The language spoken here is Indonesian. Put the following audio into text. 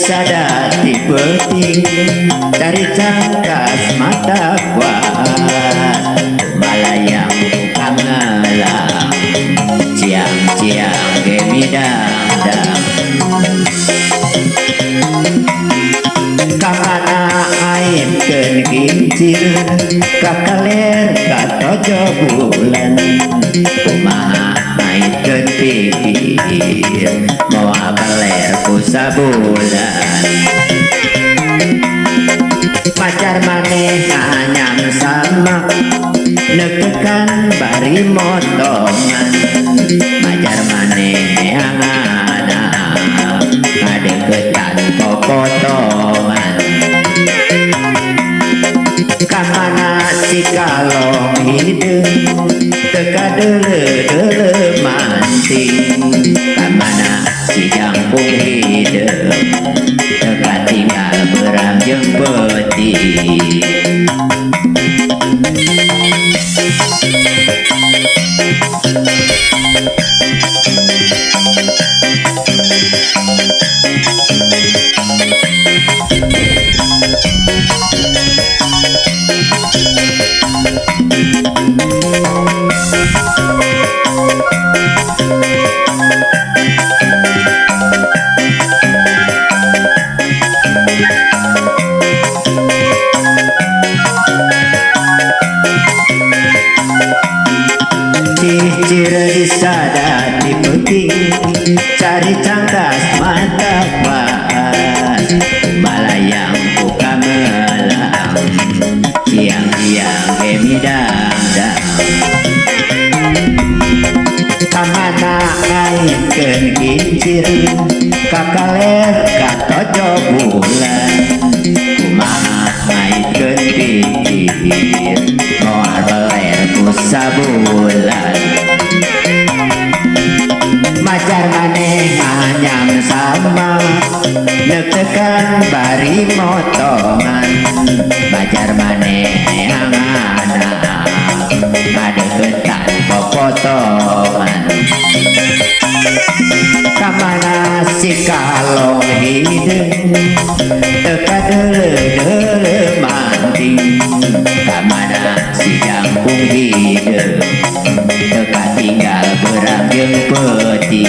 Sadati peti dari cangkas mata kuat malayang kangelang ciang-ciang gemidang-dang kamana ain ken kincir kakaler katojo bulan kumaha ain ken pikir mau abaler ku sabulan pacar maneh nganyam sama nekekan bari motongan pacar maneh angana ngadeketan potongan kamana si kalong hideung teka deule mancing kamana si jangkung hideung teka tinggal berang jeung peti ciri sadati peti cari cangkas mata kuat malayang buka melang siang-siang gemidang-dang kamana ain ken kincir kakaler katojo bulan kumaha ain ken pikir moal beler ku sabulan macar maneh nganyam sama nekekan bari motongan macar maneh angana ngadeketan potongan kamana si kalong hideung teka deule manting kamana si jangkung hideung teka tinggal berang jeung peti